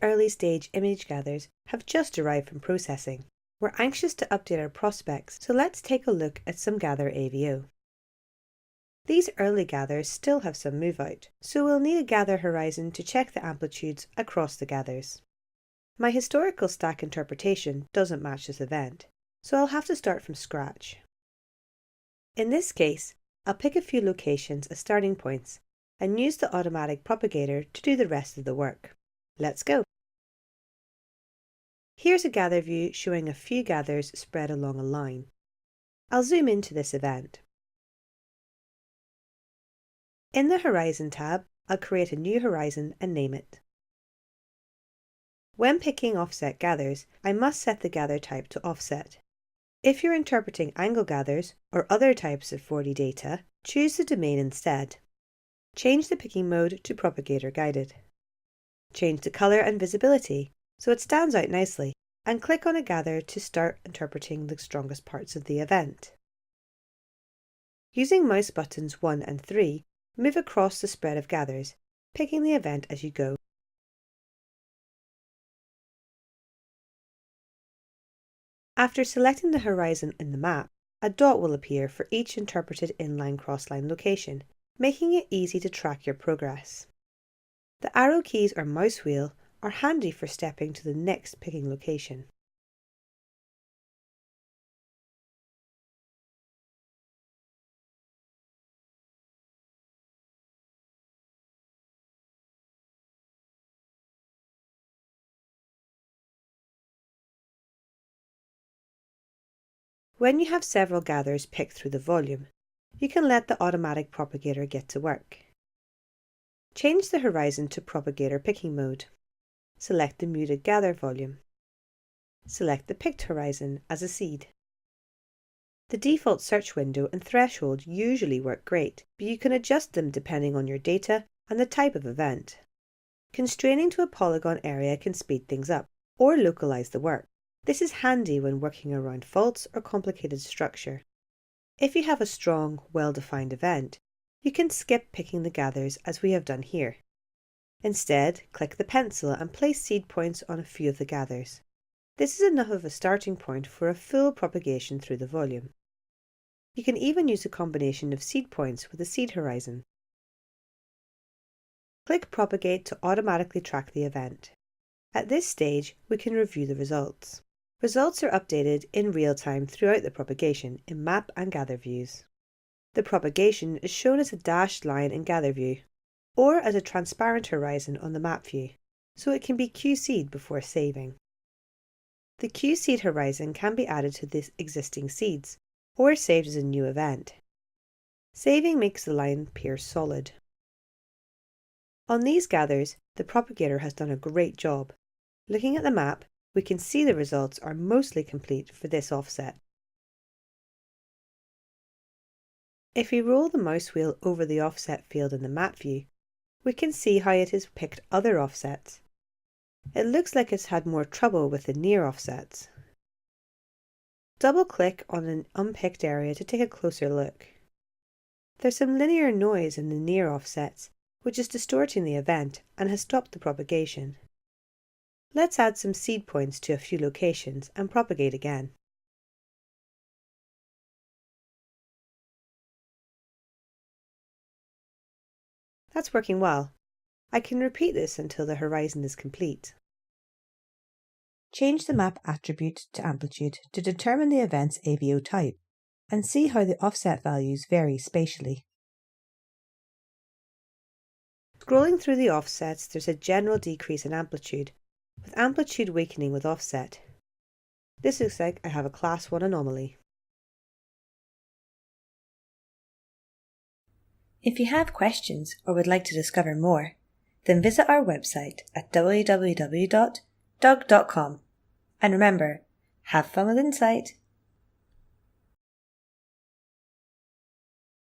early stage image gathers have just arrived from processing. We're anxious to update our prospects, so let's take a look at some gather AVO. These early gathers still have some move out, so we'll need a gather horizon to check the amplitudes across the gathers. My historical stack interpretation doesn't match this event, so I'll have to start from scratch. In this case, I'll pick a few locations as starting points and use the automatic propagator to do the rest of the work. Let's go! Here's a gather view showing a few gathers spread along a line. I'll zoom into this event. In the Horizon tab, I'll create a new horizon and name it. When picking offset gathers, I must set the gather type to offset. If you're interpreting angle gathers or other types of 4D data, choose the domain instead. Change the picking mode to propagator guided. Change the colour and visibility so it stands out nicely, and click on a gather to start interpreting the strongest parts of the event. Using mouse buttons 1 and 3, move across the spread of gathers, picking the event as you go. After selecting the horizon in the map, a dot will appear for each interpreted inline-crossline location, making it easy to track your progress. The arrow keys or mouse wheel are handy for stepping to the next picking location. When you have several gathers picked through the volume, you can let the automatic propagator get to work. Change the horizon to propagator picking mode. Select the muted gather volume. Select the picked horizon as a seed. The default search window and threshold usually work great, but you can adjust them depending on your data and the type of event. Constraining to a polygon area can speed things up or localize the work. This is handy when working around faults or complicated structure. If you have a strong, well-defined event, you can skip picking the gathers as we have done here. Instead, click the pencil and place seed points on a few of the gathers. This is enough of a starting point for a full propagation through the volume. You can even use a combination of seed points with a seed horizon. Click Propagate to automatically track the event. At this stage, we can review the results. Results are updated in real time throughout the propagation in map and gather views. The propagation is shown as a dashed line in gather view, or as a transparent horizon on the map view, so it can be QC'd before saving. The QC'd horizon can be added to the existing seeds, or saved as a new event. Saving makes the line appear solid. On these gathers, the propagator has done a great job. Looking at the map, we can see the results are mostly complete for this offset. If we roll the mouse wheel over the offset field in the map view, we can see how it has picked other offsets. It looks like it's had more trouble with the near offsets. Double-click on an unpicked area to take a closer look. There's some linear noise in the near offsets, which is distorting the event and has stopped the propagation. Let's add some seed points to a few locations and propagate again. That's working well. I can repeat this until the horizon is complete. Change the map attribute to amplitude to determine the event's AVO type and see how the offset values vary spatially. Scrolling through the offsets, there's a general decrease in amplitude, with amplitude weakening with offset. This looks like I have a class 1 anomaly. If you have questions or would like to discover more, then visit our website at www.doug.com. And remember, have fun with Insight.